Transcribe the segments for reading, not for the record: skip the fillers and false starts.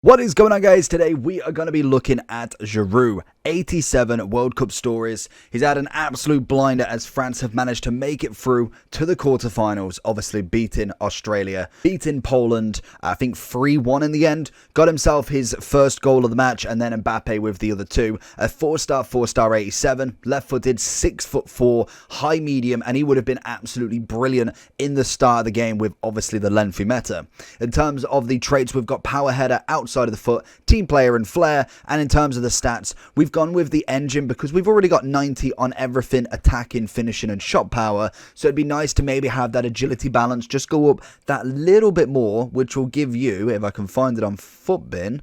What is going on, guys? Today we are going to be looking at Giroud. 87 World Cup stories. He's had an absolute blinder as France have managed to make it through to the quarterfinals, obviously beating Australia, beating Poland, I think 3-1 in the end. Got himself his first goal of the match, and then Mbappe with the other two. A 4-star 87, left-footed, 6'4", high medium, and he would have been absolutely brilliant in the start of the game with obviously the lengthy meta. In terms of the traits, we've got power header, outside of the foot, team player and flair, and in terms of the stats, we've gone with the engine because we've already got 90 on everything, attacking, finishing and shot power, so it'd be nice to maybe have that agility balance just go up that little bit more, which will give you, if I can find it on Footbin,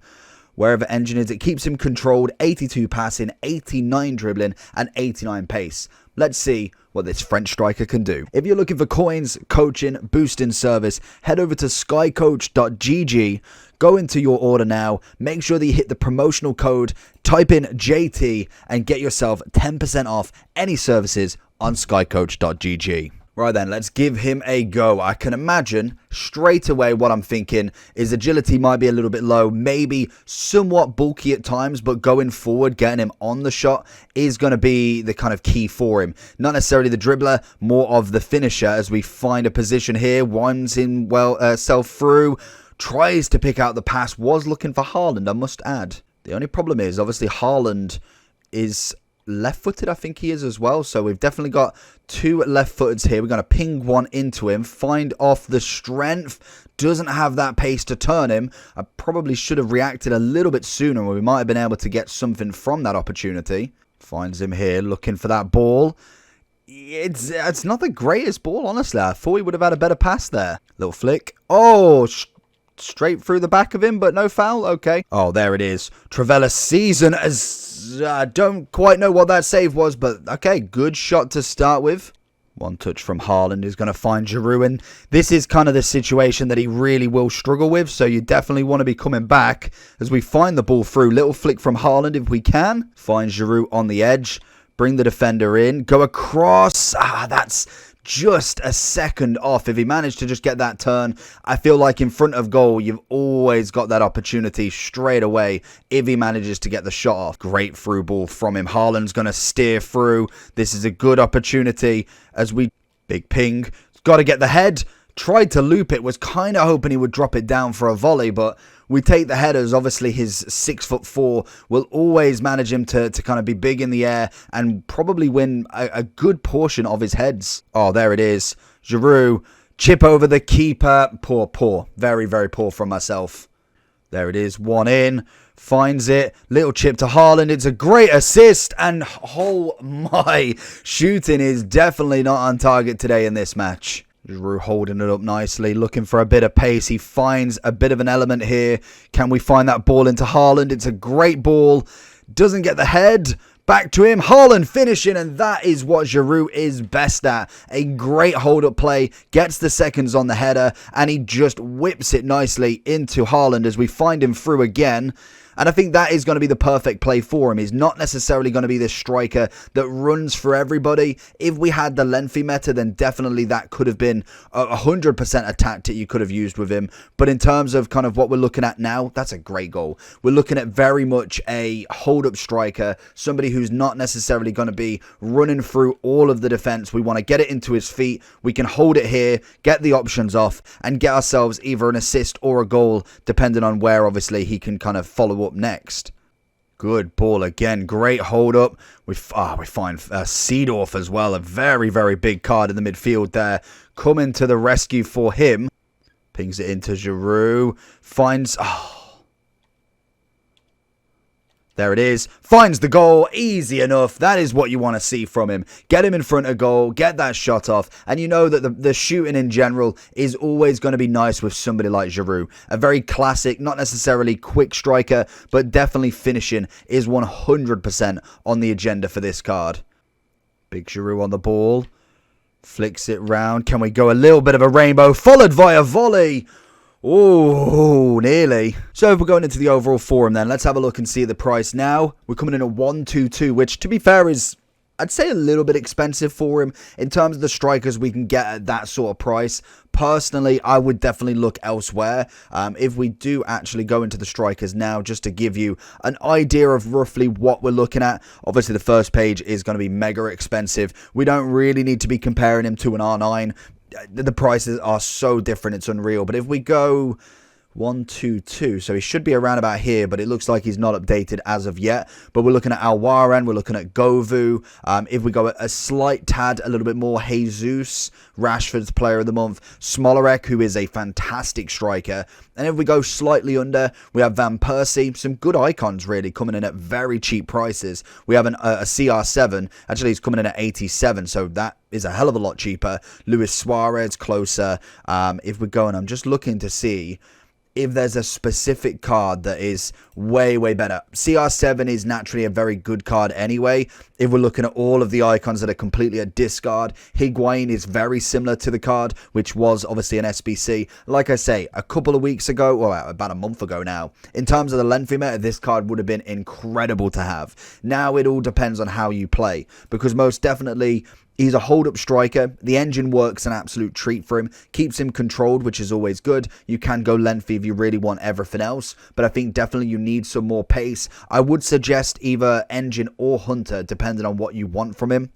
wherever engine is, it keeps him controlled, 82 passing, 89 dribbling and 89 pace. Let's see what this French striker can do. If you're looking for coins, coaching, boosting service, head over to skycoach.gg, go into your order now, make sure that you hit the promotional code, type in JT and get yourself 10% off any services on skycoach.gg. Right then, let's give him a go. I can imagine straight away what I'm thinking is agility might be a little bit low, maybe somewhat bulky at times, but going forward, getting him on the shot is going to be the kind of key for him. Not necessarily the dribbler, more of the finisher as we find a position here, winds him self through, tries to pick out the pass, was looking for Haaland, I must add. The only problem is, obviously, Haaland is left-footed, I think he is as well. So we've definitely got two left-footeds here. We're going to ping one into him, find off the strength. Doesn't have that pace to turn him. I probably should have reacted a little bit sooner, where we might have been able to get something from that opportunity. Finds him here, looking for that ball. It's not the greatest ball, honestly. I thought he would have had a better pass there. Little flick. Oh, straight through the back of him, but no foul. Okay. Oh, there it is. Travella season as I don't quite know what that save was, but okay, good shot to start with. One touch from Haaland is going to find Giroud, and this is kind of the situation that he really will struggle with, so you definitely want to be coming back as we find the ball through. Little flick from Haaland if we can. Find Giroud on the edge. Bring the defender in. Go across. That's just a second off. If he managed to just get that turn, I feel like in front of goal, you've always got that opportunity straight away if he manages to get the shot off. Great through ball from him. Haaland's going to steer through. This is a good opportunity as we... Big ping. Got to get the head. Tried to loop it. Was kind of hoping he would drop it down for a volley, but we take the headers. Obviously, his 6'4" will always manage him to kind of be big in the air and probably win a good portion of his heads. Oh, there it is. Giroud, chip over the keeper. Poor. Very, very poor from myself. There it is. One in. Finds it. Little chip to Haaland. It's a great assist. And oh my, shooting is definitely not on target today in this match. Giroud holding it up nicely, looking for a bit of pace. He finds a bit of an element here. Can we find that ball into Haaland? It's a great ball. Doesn't get the head. Back to him. Haaland finishing, and that is what Giroud is best at. A great hold-up play. Gets the seconds on the header, and he just whips it nicely into Haaland as we find him through again. And I think that is going to be the perfect play for him. He's not necessarily going to be this striker that runs for everybody. If we had the lengthy meta, then definitely that could have been 100% a tactic you could have used with him. But in terms of kind of what we're looking at now, that's a great goal. We're looking at very much a hold-up striker, somebody who's not necessarily going to be running through all of the defense. We want to get it into his feet. We can hold it here, get the options off, and get ourselves either an assist or a goal, depending on where, obviously, he can kind of follow up next. Good ball again. Great hold up. We find Seedorf as well. A very, very big card in the midfield there. Coming to the rescue for him. Pings it into Giroud. Finds... There it is. Finds the goal. Easy enough. That is what you want to see from him. Get him in front of goal. Get that shot off. And you know that the shooting in general is always going to be nice with somebody like Giroud. A very classic, not necessarily quick striker, but definitely finishing is 100% on the agenda for this card. Big Giroud on the ball. Flicks it round. Can we go a little bit of a rainbow? Followed via volley. Oh, nearly. So if we're going into the overall forum then, let's have a look and see the price now. We're coming in at 122, which to be fair is I'd say a little bit expensive for him. In terms of the strikers we can get at that sort of price, personally, I would definitely look elsewhere. If we do actually go into the strikers now, just to give you an idea of roughly what we're looking at. Obviously, the first page is going to be mega expensive. We don't really need to be comparing him to an R9. The prices are so different, it's unreal. But if we go 122, so he should be around about here, but it looks like he's not updated as of yet. But we're looking at Alwaran, we're looking at Govu. If we go a slight tad a little bit more, Jesus, Rashford's player of the month, Smolarek, who is a fantastic striker. And if we go slightly under, we have Van Persie, some good icons really coming in at very cheap prices. We have a CR7, actually he's coming in at 87, so that is a hell of a lot cheaper. Luis Suarez closer. If we're going, I'm just looking to see if there's a specific card that is way better. CR7 is naturally a very good card anyway. If we're looking at all of the icons that are completely a discard, Higuain is very similar to the card, which was obviously an SBC. Like I say, a couple of weeks ago, or about a month ago now, in terms of the lengthy meta, this card would have been incredible to have. Now it all depends on how you play, because most definitely he's a hold-up striker. The engine works an absolute treat for him. Keeps him controlled, which is always good. You can go lengthy if you really want everything else. But I think definitely you need some more pace. I would suggest either engine or hunter, depending on what you want from him.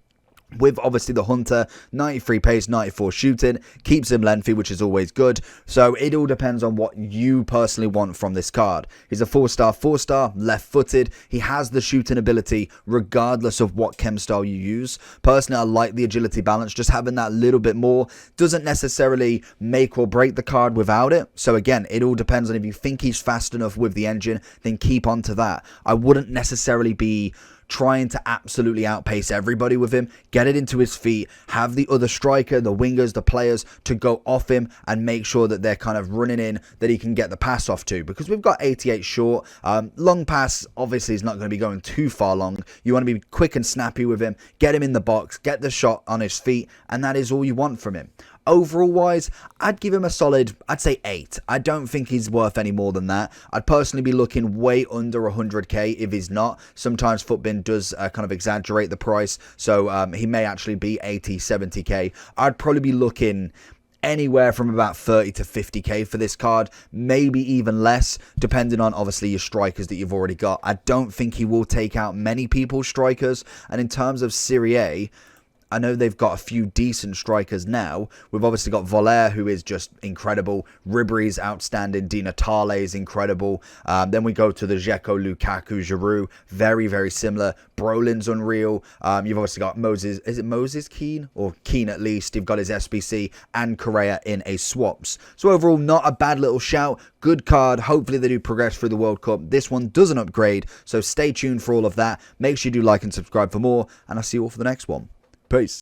With obviously the Hunter, 93 pace, 94 shooting, keeps him lengthy, which is always good. So it all depends on what you personally want from this card. He's a 4-star, left-footed. He has the shooting ability regardless of what chem style you use. Personally, I like the agility balance. Just having that little bit more doesn't necessarily make or break the card without it. So again, it all depends on if you think he's fast enough with the engine, then keep on to that. I wouldn't necessarily be trying to absolutely outpace everybody with him. Get it into his feet, have the other striker, the wingers, the players to go off him and make sure that they're kind of running in, that he can get the pass off to, because we've got 88 short. Long pass obviously is not going to be going too far long. You want to be quick and snappy with him, get him in the box, get the shot on his feet, and that is all you want from him. Overall wise, I'd give him a solid, I'd say 8. I don't think he's worth any more than that. I'd personally be looking way under 100k if he's not. Sometimes Futbin does kind of exaggerate the price, so he may actually be 80, 70k. I'd probably be looking anywhere from about 30 to 50k for this card, maybe even less, depending on obviously your strikers that you've already got. I don't think he will take out many people's strikers, and in terms of Serie A, I know they've got a few decent strikers now. We've obviously got Voler, who is just incredible. Ribery's outstanding. Di Natale is incredible. Then we go to the Dzeko, Lukaku, Giroud. Very similar. Brolin's unreal. You've obviously got Moses. Is it Moses Keane? Or Keane at least. You've got his SBC and Correa in a swaps. So overall, not a bad little shout. Good card. Hopefully they do progress through the World Cup. This one doesn't upgrade. So stay tuned for all of that. Make sure you do like and subscribe for more. And I'll see you all for the next one. Peace.